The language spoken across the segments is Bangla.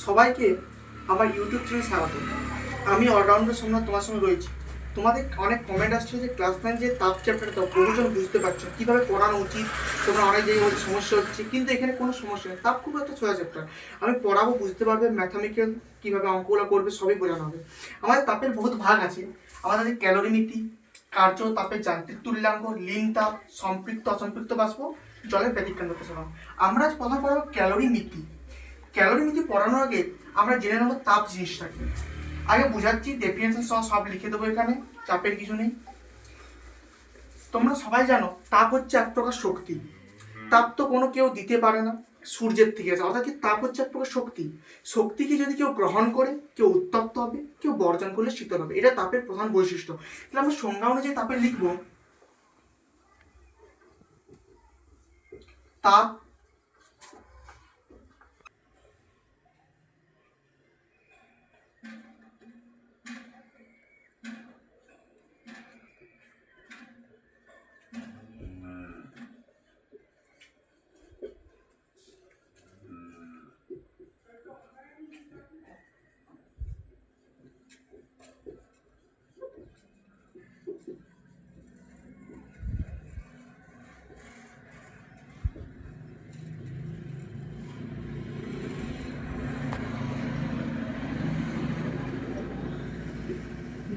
সবাইকে আমার ইউটিউব চ্যানেলে স্বাগত। আমি অলরাউন্ডার সোমনাথ তোমার সঙ্গে রয়েছি। তোমাদের অনেক কমেন্ট আসছে যে ক্লাস 9 যে তাপ চ্যাপ্টারটা বহুজন বুঝতে পারছো কীভাবে পড়ানো উচিত, তোমরা অনেক জায়গায় সমস্যা হচ্ছে, কিন্তু এখানে কোনো সমস্যা নেই। তাপ খুব একটা সোজা চ্যাপ্টার, আমি পড়াবো, বুঝতে পারবে, ম্যাথামেটিক্যাল কীভাবে অঙ্কগুলো করবে সবই বোঝানো হবে। আমাদের তাপের বহুত ভাগ আছে। আমাদের ক্যালোরিমিতি, কার্য, তাপের যান্ত্রিক তুল্যাঙ্ক, লিন তাপ, সম্পৃক্ত অসম্পৃক্ত বাষ্প, জলের ব্যতিক্রান্ত প্রসারণ। আমরা আজ প্রথম পড়াবো ক্যালোরিমিতি। ক্যালোরিমিতি পড়ানোর আগে আমরা জেনে নেবো তাপ জিনিসটাকে। আগে বুঝাচ্ছি, ডেফিনেশন সহ সব লিখে দেবো এখানে, চাপের কিছু নেই। তোমরা সবাই জানো তাপ হচ্ছে এক প্রকার শক্তি। তাপ তো কোনো কেউ দিতে পারে না, সূর্যের থেকে আছে, অর্থাৎ কি তাপ হচ্ছে এক প্রকার শক্তি। শক্তিকে যদি কেউ গ্রহণ করে, কেউ উত্তপ্ত হবে, কেউ বর্জন করলে শীতল হবে। এটা তাপের প্রধান বৈশিষ্ট্য। তাহলে আমরা সংজ্ঞা অনুযায়ী তাপের লিখবো, তাপ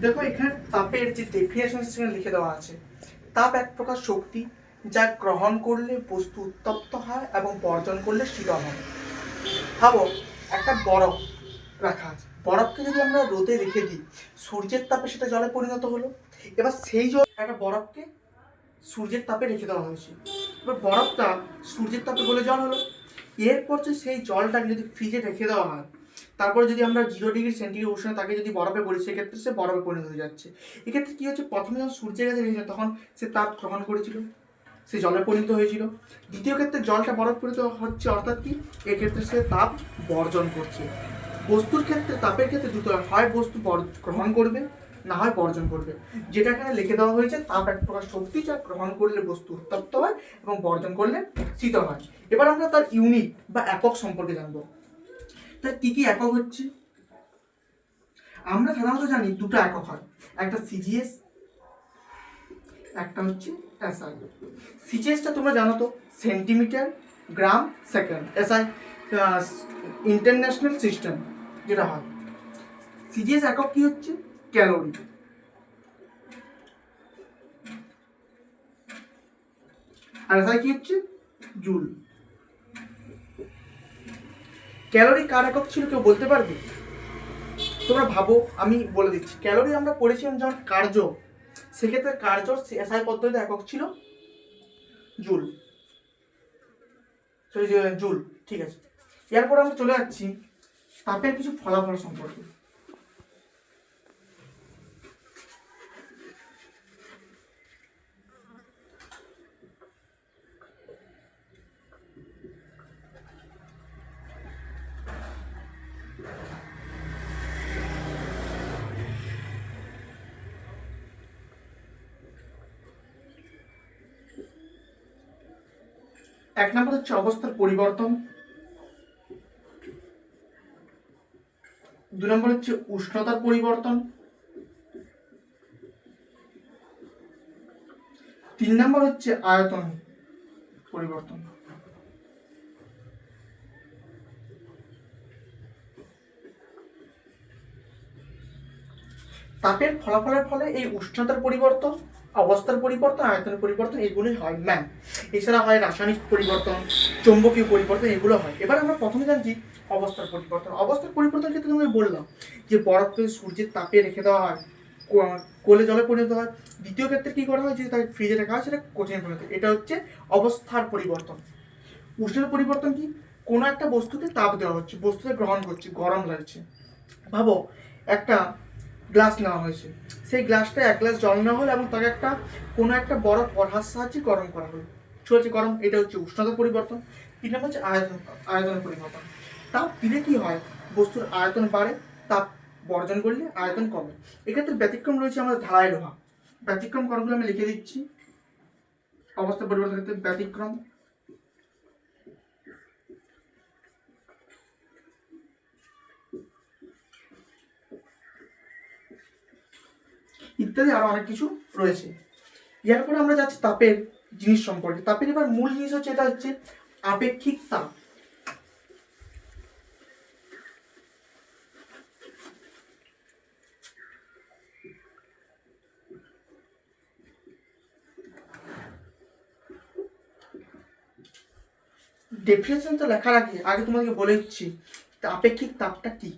দেখো এখানে তাপের যে ডেফিনেশন সেখানে লিখে দেওয়া আছে। তাপ এক প্রকার শক্তি যা গ্রহণ করলে বস্তু উত্তপ্ত হয় এবং বর্জন করলে শীতল হয়। ভাবো, একটা বরফ রাখা আছে, বরফকে যদি আমরা রোদে রেখে দিই, সূর্যের তাপে সেটা জলে পরিণত হলো। এবার সেই জল, একটা বরফকে সূর্যের তাপে রেখে দেওয়া হয়েছে, এবার বরফটা সূর্যের তাপে গলে জল হলো। এরপর যে সেই জলটাকে যদি ফ্রিজে রেখে দেওয়া হয়, তারপরে যদি আমরা 0°C উষ্ণে তাকে যদি বরফে বলি, সেক্ষেত্রে সে বরফে পরিণত হয়ে যাচ্ছে। এক্ষেত্রে কী হচ্ছে, প্রথমে যখন সূর্যের কাছে রেখেছিল তখন সে তাপ গ্রহণ করেছিল, সে জলে পরিণত হয়েছিল। দ্বিতীয় ক্ষেত্রে জলটা বরফ পরিণত হচ্ছে, অর্থাৎ কি, এক্ষেত্রে সে তাপ বর্জন করছে। বস্তুর ক্ষেত্রে, তাপের ক্ষেত্রে দুটো হয়, বস্তু গ্রহণ করবে, না হয় বর্জন করবে। যেটা এখানে লিখে দেওয়া হয়েছে, তাপ এক প্রকার শক্তি যা গ্রহণ করলে বস্তু উত্তপ্ত হয় এবং বর্জন করলে শীতল হয়। এবার আমরা তার ইউনিট বা একক সম্পর্কে জানবো। তার কি কি একক হচ্ছে, আমরা সাধারণত জানি দুটো একক হয়, একটা সিজিএস, একটা হচ্ছে এসআই। সিজিএসটা তোমরা জানো তো, সেন্টিমিটার, গ্রাম, সেকেন্ড। এসআই ইন্টারন্যাশনাল সিস্টেম যেটা হয়। সিজিএস একক কি হচ্ছে, ক্যালোরি। আর এসআই কি হচ্ছে, জুল। ক্যালোরি কার একক ছিল কেউ বলতে পারবে? তোমরা ভাবো, আমি বলে দিচ্ছি। ক্যালোরি আমরা পড়েছিলাম যখন কার্য, সেক্ষেত্রে কার্য এসআই পদ্ধতিতে একক ছিল জুল। জুল, ঠিক আছে। এরপর আমরা চলে যাচ্ছি তাপের কিছু ফলাফল সম্পর্কে। এক নম্বর হচ্ছে অবস্থার পরিবর্তন, দুই নম্বর হচ্ছে উষ্ণতার পরিবর্তন, তিন নম্বর হচ্ছে আয়তন পরিবর্তন। তাপের ফলাফলের ফলে এই উষ্ণতার পরিবর্তন, অবস্থার পরিবর্তন, আয়তনের পরিবর্তন, এগুলোই হয় ম্যান। এছাড়া হয় রাসায়নিক পরিবর্তন, চৌম্বকীয় পরিবর্তন, এগুলো হয়। এবার আমরা প্রথমে জানছি অবস্থার পরিবর্তন। অবস্থার পরিবর্তন ক্ষেত্রে আমি বললাম যে বরফকে সূর্যের তাপে রেখে দেওয়া হয়, কোলে জলে পরিণত হয়। দ্বিতীয় ক্ষেত্রে কি করা হয়, যদি তাকে ফ্রিজে রাখা হয়, সেটা কঠিন পরিণত। এটা হচ্ছে অবস্থার পরিবর্তন। উষ্ণতার পরিবর্তন কি, কোনো একটা বস্তুতে তাপ দেওয়া হচ্ছে, বস্তুতে গ্রহণ করছে, গরম লাগছে। ভাবো, একটা গ্লাস নেওয়া হয়েছে, সেই গ্লাসটা এক গ্লাস জল নেওয়া হলো এবং তাকে কোনো একটা বড় পলহার সাহায্যে গরম করা হলো, চলছে গরম। এটা হচ্ছে উষ্ণতার পরিবর্তন। তিন নম্বর হচ্ছে আয়তনের পরিবর্তন। তাপ দিলে কি হয়, বস্তুর আয়তন বাড়ে, তাপ বর্জন করলে আয়তন কমে। এক্ষেত্রে ব্যতিক্রম রয়েছে আমাদের ঢালাই লোহা। ব্যতিক্রম কণগুলো আমি লিখে দিচ্ছি। অবস্থা পরিবর্তন ক্ষেত্রে ব্যতিক্রম, ইত্যাদি আরো অনেক কিছু রয়েছে। এরপরে আমরা যাচ্ছি তাপের জিনিস সম্পর্কে। তাপের এবার মূল জিনিস হচ্ছে এটা হচ্ছে আপেক্ষিক তাপ। ডেফিনেশনটা লেখার আগে আগে তোমাদেরকে বলে দিচ্ছি আপেক্ষিক তাপটা কি।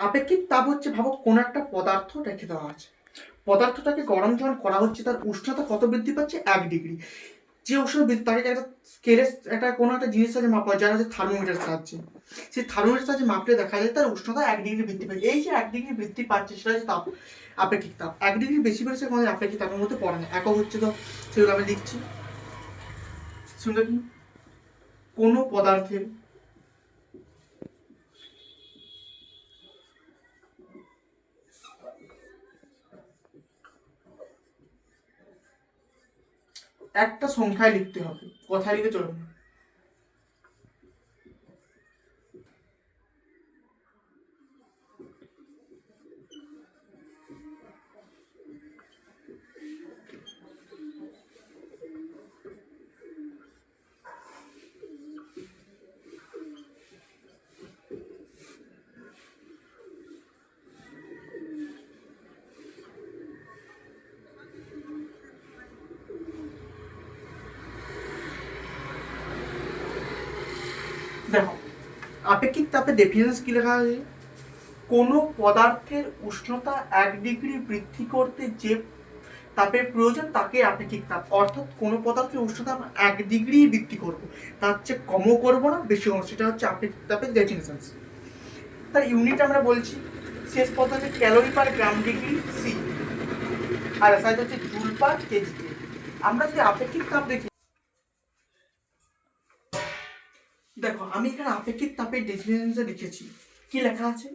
আপেক্ষিক তাপ হচ্ছে, ভাবো কোনো একটা পদার্থ রেখে দেওয়া আছে, পদার্থটাকে গরম যখন করা হচ্ছে তার উষ্ণতা কত বৃদ্ধি পাচ্ছে, 1 ডিগ্রি। যে উষ্ণতা বৃদ্ধি তাকে একটা স্কেলে একটা কোনো একটা জিনিস সাহায্যে মাপা হয়, যারা হচ্ছে থার্মোমিটার সাহায্যে, সেই থার্মোমিটার সাহায্যে মাপলে দেখা যায় তার উষ্ণতা 1 ডিগ্রি বৃদ্ধি পাচ্ছে। এই যে 1 ডিগ্রি বৃদ্ধি পাচ্ছে সেটা হচ্ছে তাপ, আপেক্ষিক তাপ। 1 ডিগ্রি বেশি বেড়েছে আমাদের আপেক্ষিক তাপের মধ্যে পড়ে না। একক হচ্ছে তো সেগুলো আমি লিখছি, শুনতে কি কোনো পদার্থের একটা সংখ্যায় লিখতে হবে, কথায় লিখে চলবে না। দেখো আপেক্ষিক তাপের ডেফিনেশন কি লেখা আছে, কোনো পদার্থের উষ্ণতা 1 ডিগ্রি বৃদ্ধি করতে যে তাপের প্রয়োজন তাকে আপেক্ষিক তাপ। অর্থাৎ কোনো পদার্থের উষ্ণতা আমরা 1 ডিগ্রি বৃদ্ধি করবো, তার চেয়ে কমও করবো না, বেশি করবো, সেটা হচ্ছে আপেক্ষিক তাপের ডেফিনেশন। তার ইউনিট আমরা বলছি শেষ পদ্ধতি calorie per gram degree C, আর এসআই হচ্ছে জুল পার কেজি। আমরা যদি আপেক্ষিক তাপ দেখি, দেখো আমি এখানে আপেক্ষিক তাপের ডেফিনেশনটা লিখেছি, কি লেখা আছে,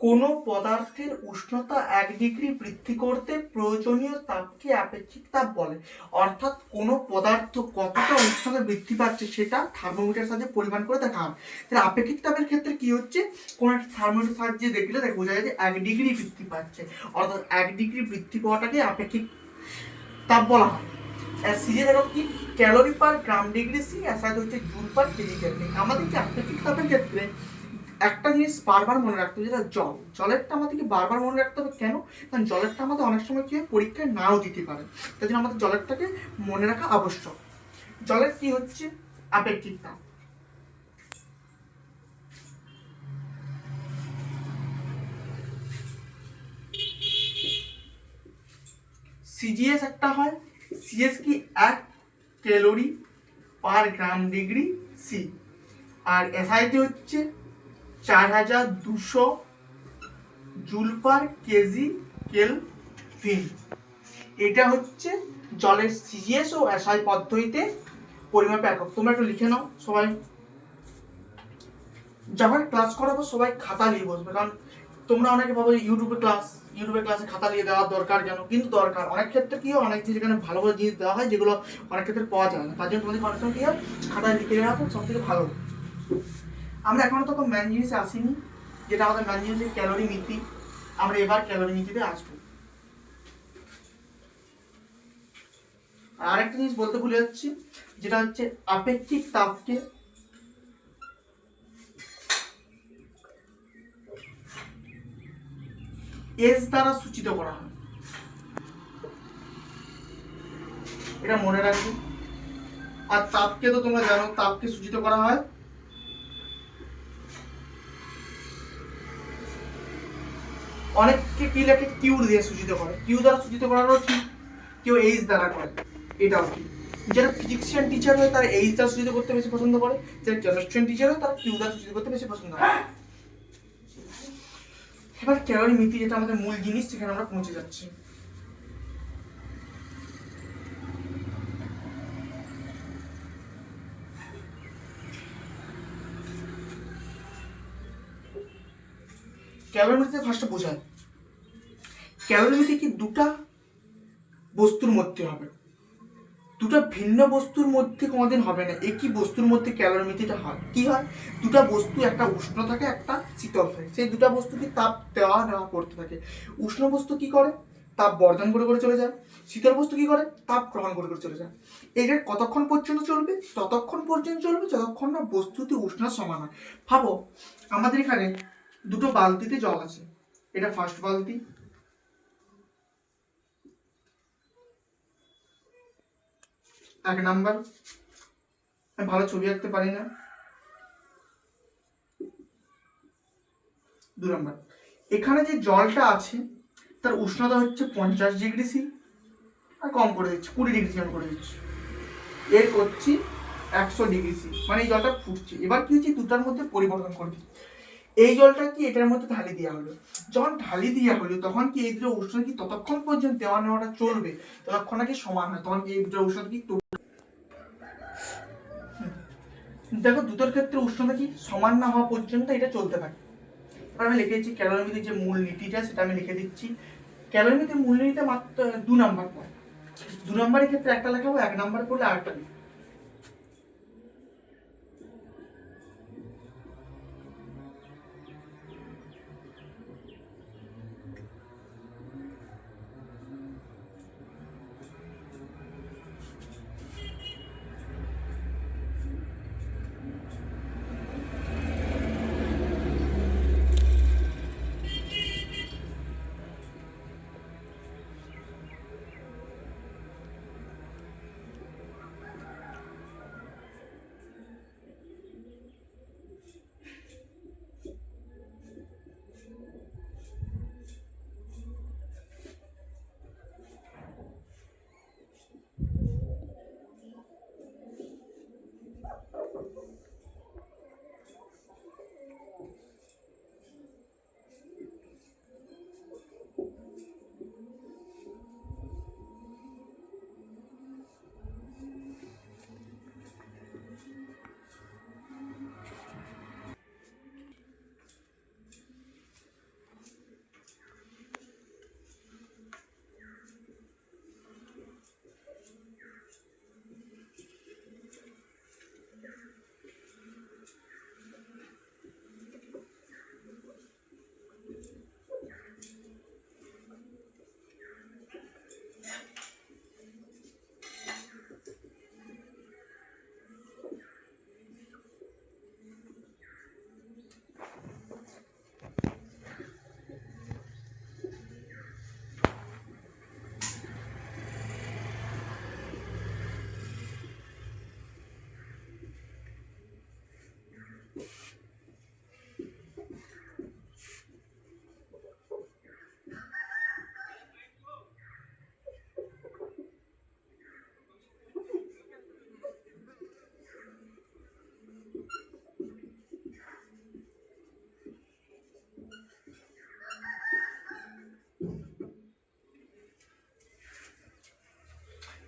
কোনো পদার্থের উষ্ণতা 1 ডিগ্রি বৃদ্ধি করতে প্রয়োজনীয় তাপকে আপেক্ষিক তাপ বলে। অর্থাৎ কোনো পদার্থ কতটা উষ্ণতা বৃদ্ধি পাচ্ছে সেটা থার্মোমিটার সাহায্যে পরিমাণ করে দেখা হয়। তাহলে আপেক্ষিক তাপের ক্ষেত্রে কি হচ্ছে, কোনো একটা থার্মোমিটার সাহায্যে দেখলে বোঝা যায় যে 1 ডিগ্রি বৃদ্ধি পাচ্ছে, অর্থাৎ 1 ডিগ্রি বৃদ্ধি পাওয়াটাকে আপেক্ষিক তাপ বলা হয়। সিজে দেখো কি calorie per gram degree C, অ্যাসাইড হচ্ছে জুল পার কেজি কেলভিন। আমাদের কি আপেক্ষিক তাপের ক্ষেত্রে একটা জিনিস বারবার মনে রাখতে হবে, যেটা জলেরটা আমাদেরকে বারবার মনে রাখতে হবে। কেন? কারণ জলেরটা আমাদের অনেক সময় কি হয় পরীক্ষায় নাও দিতে পারে, তাই জন্য আমাদের জলেরটাকে মনে রাখা আবশ্যক। জলের কি হচ্ছে আপেক্ষিক তাপ, সিজিএস একটা হয়, সিএস কি 1 calorie per gram degree C, আর এসআইটি হচ্ছে 4200 জুল পার কেজি কেলভিন। এটা হচ্ছে জলের সিজিএস ও এসআই পদ্ধতিতে পরিমাপের একক। তোমরা একটু লিখে নাও সবাই, যখন ক্লাস করাবো সবাই খাতা নিয়ে বসবে, কারণ তোমরা অনেকে ভাবো ইউটিউবে ক্লাসে খাতা নিয়ে দেওয়ার দরকার কেন, কিন্তু দরকার। অনেক ক্ষেত্রে কি হয়, অনেক যেখানে ভালো ভালো জিনিস দেওয়া হয় যেগুলো অনেক ক্ষেত্রে পাওয়া যায় না, তার জন্য তোমাদের অনেক সময় কি হয় খাতায় লিখে দেওয়া সব থেকে ভালো। আমরা এখনো তো মেন জিনিসে আসিনি, যেটা আমাদের মেন জিনিসের ক্যালোরি মিতি। আমরা এবার ক্যালোরি মিতিতে আসবো। আর একটা জিনিস বলতে ভুলে যাচ্ছি, যেটা হচ্ছে আপেক্ষিক তাপকে এস দ্বারা সূচিত করা হয়, এটা মনে রাখবে। আর তাপকে তো তোমরা জানো, তাপকে সূচিত করা হয় অনেককে কি লেখে কিউ দিয়ে সূচিত করে, কিউ দ্বারা সূচিত করারও ঠিক, কেউ এইচ দ্বারা করে, এটাও ঠিক। যারা ফিজিক্সিয়ান টিচার হয় তারা এইচ দ্বারা সূচিত করতে বেশি পছন্দ করে, যারা কেমিস্ট্রিয়ান টিচার হয় তারা কিউ দ্বারা সূচিত করতে বেশি পছন্দ করে। এবার ক্যালোরি মিতি, যেটা আমাদের মূল জিনিস, সেখানে আমরা পৌঁছে যাচ্ছি। ক্যালোরিমিতি ফার্স্টে বোঝায়, ক্যালোরিমিতি কি দুটা বস্তুর মধ্যে হবে, দুটা ভিন্ন বস্তুর মধ্যে কোনোদিন হবে না, একই বস্তুর মধ্যে ক্যালোরিমিতিটা হয়। কি হয়, দুটা বস্তু একটা উষ্ণ থাকে একটা শীতল থাকে, সেই দুটা বস্তুকে তাপ দেওয়া নেওয়া করতে থাকে। উষ্ণ বস্তু কি করে, তাপ বর্জন করে করে চলে যায়, শীতল বস্তু কি করে, তাপ গ্রহণ করে করে চলে যায়। এটা কতক্ষণ পর্যন্ত চলবে, ততক্ষণ পর্যন্ত চলবে যতক্ষণ না বস্তুতে উষ্ণতা সমান হয়। ভাবো আমাদের এখানে দুটো বালতিতে জল আছে, এটা ফার্স্ট বালতি, এক নাম্বার, আমি ভালো ছবি আঁকতে পারি না, 2 নাম্বার। এখানে যে জলটা আছে তার উষ্ণতা হচ্ছে 50°C, আর কম করে দিচ্ছি 20°C আমি করে দিচ্ছি, এর করছি 100°C, মানে এই জলটা ফুটছে। এবার কি হচ্ছে, দুটার মধ্যে পরিবর্তন করছি। এই জলটা কি এটার মধ্যে ঢালি দেওয়া হলো, যখন ঢালি দেওয়া হলো তখন কি এই দুটো উষ্ণতা কি ততক্ষণ পর্যন্ত দেওয়া নেওয়াটা চলবে ততক্ষণ নাকি সমান হয়, তখন এই দুটো উষ্ণতা কি দেখো দুটোর ক্ষেত্রে উষ্ণতা কি সমান না হওয়া পর্যন্ত এটা চলতে থাকে। এবার আমি লিখে দিচ্ছি ক্যালোরিমিটার যে মূল নীতিটা সেটা আমি লিখে দিচ্ছি। ক্যালোরিমিটার মূল নীতিতে মাত্র 2 নাম্বার পড়ে, 2 নাম্বারের ক্ষেত্রে একটা লেখাবো, 1 নাম্বার পড়লে আরেকটা লিখবো।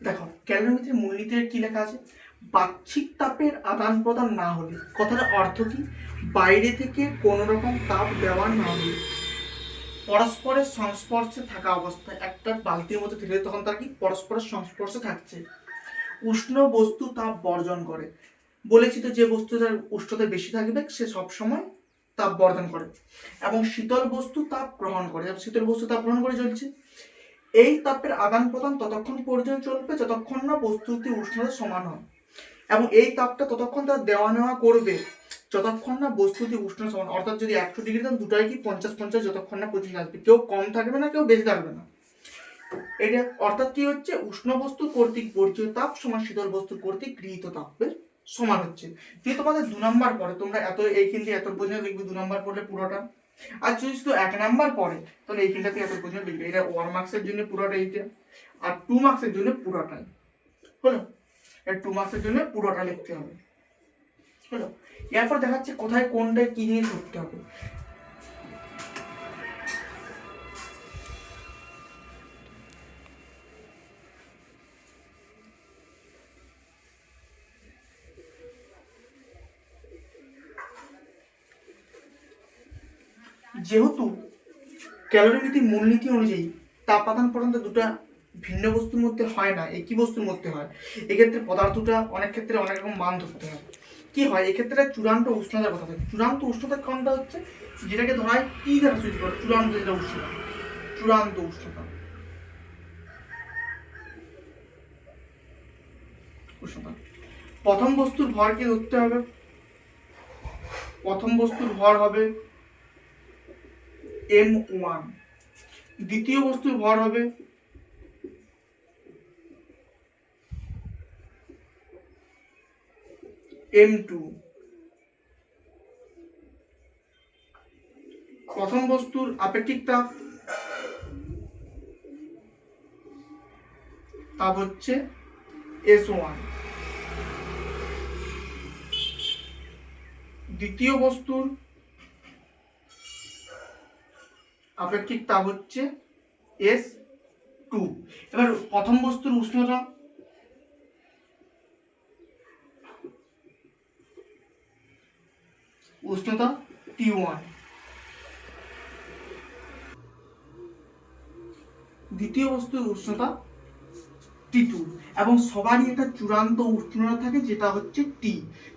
দেখো ক্যালোরিমিটার মূলনীতিতে কি লেখা আছে, বাহ্যিক তাপের আদান প্রদান না হলে, কথার অর্থ কি, বাইরে থেকে কোনো রকম তাপ দেওয়া না হলে, পরস্পরের সংস্পর্শে থাকা অবস্থায়, একটা বালতির মধ্যে থেকে তখন তার কি পরস্পরের সংস্পর্শে থাকছে, উষ্ণ বস্তু তাপ বর্জন করে। বলেছি তো যে বস্তুটার উষ্ণতা বেশি থাকবে সে সবসময় তাপ বর্জন করে, এবং শীতল বস্তু তাপ গ্রহণ করে, শীতল বস্তু তাপ গ্রহণ করে চলছে। এই তাপের আদান প্রদান ততক্ষণ পর্যন্ত চলবে যতক্ষণ না বস্তুটি উষ্ণতা সমান হয়, এবং এই তাপটা ততক্ষণ তার দেওয়া নেওয়া করবে যতক্ষণ না বস্তুটি উষ্ণতা সমান, অর্থাৎ যদি 100°, তখন দুটাই কি 50-50 যতক্ষণ না পৌঁছে আসবে, কেউ কম থাকবে না কেউ বেশি থাকবে না। এটা অর্থাৎ কি হচ্ছে, উষ্ণ বস্তু কর্তৃক বর্জিত তাপ সমান শীতল বস্তু কর্তৃক গৃহীত তাপের সমান হচ্ছে। যদি তোমাদের 2 নাম্বার পড়ে তোমরা এত এইখান থেকে এত পর্যন্ত লিখবে, 2 নাম্বার পড়লে পুরোটা। আর যদি শুধু 1 নাম্বার পড়ে তাহলে এইখানটা থেকে এত পর্যন্ত লিখবে, এটা 1 মার্কসের জন্য পুরোটা এইটা, আর 2 মার্কসের জন্য পুরোটাই হলো, এর 2 মার্কসের জন্য পুরোটা লিখতে হবে হলো। এরপর দেখাচ্ছে কোথায় কোনটায় কি জিনিস লিখতে হবে। যেহেতু ক্যালোরিমিটার মূলনীতি অনুযায়ী তাপ আদান প্রদান দুটো ভিন্ন বস্তুর মধ্যে হয় না, একই বস্তুর মধ্যে হয়, এক্ষেত্রে পদার্থটা অনেক ক্ষেত্রে অনেক রকম মান ধরতে হয়। কি হয় এক্ষেত্রে চূড়ান্ত উষ্ণতার কথা থাকে, চূড়ান্ত উষ্ণতার কোনটা হচ্ছে যেটাকে ধরা হয় টি দ্বারা সূচিত করে, চূড়ান্ত যেটা উষ্ণতা, চূড়ান্ত উষ্ণতা উষ্ণতা। প্রথম বস্তুর ভরকে ধরতে হবে, প্রথম বস্তুর ভর হবে m1, দ্বিতীয় বস্তুর ভর হবে m2, প্রথম বস্তুর আপেক্ষিক তাপ হচ্ছে S1, দ্বিতীয় বস্তুর আপেক্ষিক তাপ হচ্ছে S2। এবার প্রথম বস্তুর উষ্ণতা T1, দ্বিতীয় বস্তুর উষ্ণতা T2, এবং সবারই একটা চূড়ান্ত উষ্ণতা থাকে যেটা হচ্ছে T।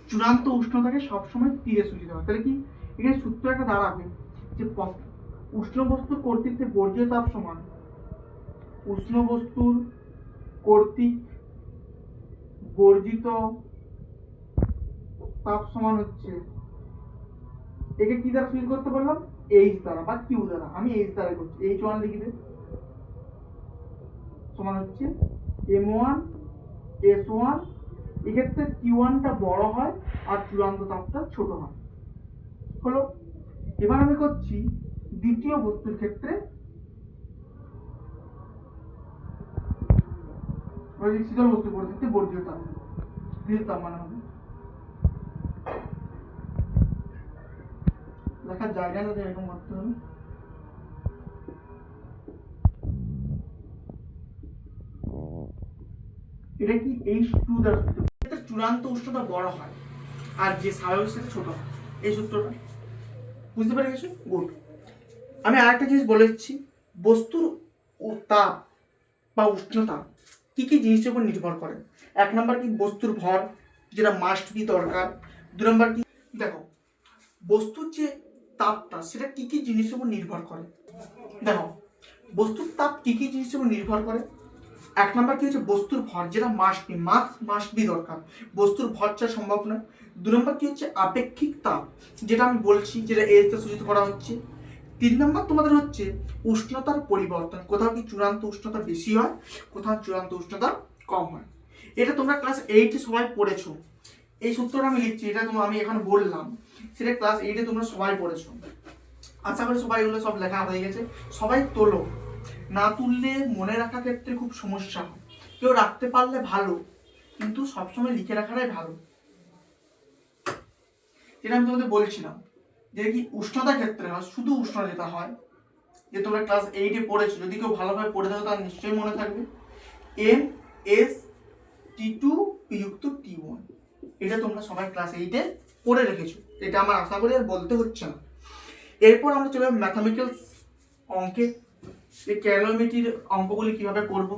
চূড়ান্ত উষ্ণতাকে সবসময় T এ সূচিত হয়। তাহলে কি এখানে সূত্র একটা দাঁড়াবে যে উষ্ণ বস্তুর কর্তৃত্বে বর্জ্য তাপ সমান উষ্ণ বস্তুর কর্তৃক বর্জিত তাপ সমান হচ্ছে, একে কি দ্বারা সূচিত করতে পারলাম? H দ্বারা বা Q দ্বারা। আমি H দ্বারা করছি, H1 লিখবে সমান হচ্ছে M1 S1। এক্ষেত্রে Q1 টা বড় হয় আর চূড়ান্ত তাপটা ছোট হয়। হলো। এবার আমি করছি দ্বিতীয় বস্তুর ক্ষেত্রে, শীতল বস্তুর পরিস্থিতি বর্জ্য তাপ, দ্বিতীয় তাপ মানে হবে লেখার জায়গা না এরকম করতে হবে। এটা কি H2 দ্বারা সূচিত। চূড়ান্ত উষ্ণতা বড় হয় আর যে স্বাভাবিক সাথে ছোট হয়, এই সূত্রটা বুঝতে পেরে গেছো? গুড। আমি আরেকটা জিনিস বলেছি, বস্তুর তাপ বা উষ্ণতা কি কি জিনিসের উপর নির্ভর করে। 1 নম্বর কি বস্তুর ভর, যেটা মাস্ট বি দরকার। 2 নম্বর কি, দেখো বস্তুর যে তাপটা সেটা কি কি জিনিসের উপর নির্ভর করে। দেখো বস্তুর তাপ কি কি জিনিসের উপর নির্ভর করে। 1 নম্বর কি হচ্ছে বস্তুর ভর, যেটা মাস্ট বি দরকার, বস্তুর ভর ছাড়া সম্ভব নয়। 2 নম্বর কি হচ্ছে আপেক্ষিক তাপ, যেটা আমি বলছি, যেটা এস তে সূচিত করা হচ্ছে। 3 নম্বর তোমাদের হচ্ছে উষ্ণতার পরিবর্তন, কোথাও কি চূড়ান্ত উষ্ণতা বেশি হয়, কোথাও চূড়ান্ত উষ্ণতা কম হয়। এটা তোমরা ক্লাস 8 এ সবাই পড়েছো। এই সূত্রটা আমি লিখছি, এটা আমি এখন বললাম, সেটা ক্লাস 8 এ তোমরা সবাই পড়েছো। আশা করি সবাই এগুলো সব লেখা হয়ে গেছে। সবাই তোলো, না তুললে মনে রাখার ক্ষেত্রে খুব সমস্যা হয়। কেউ রাখতে পারলে ভালো, কিন্তু সবসময় লিখে রাখাটাই ভালো। যেটা আমি তোমাদের বলছিলাম, যে কি উষ্ণতার ক্ষেত্রে হয়, শুধু উষ্ণতা যেটা হয়, যে তোমরা ক্লাস 8 এ পড়েছো, যদি কেউ ভালোভাবে পড়ে থাকো তার নিশ্চয়ই মনে থাকবে, MS T2 বিযুক্ত T1। এটা তোমরা সবাই ক্লাস 8 এ পড়ে রেখেছো, এটা আমার আশা করি আর বলতে হচ্ছে না। এরপর আমরা চলে যাব ম্যাথামেটিক্যাল অঙ্কে। এই ক্যালোমিটির অঙ্কগুলি কিভাবে করব।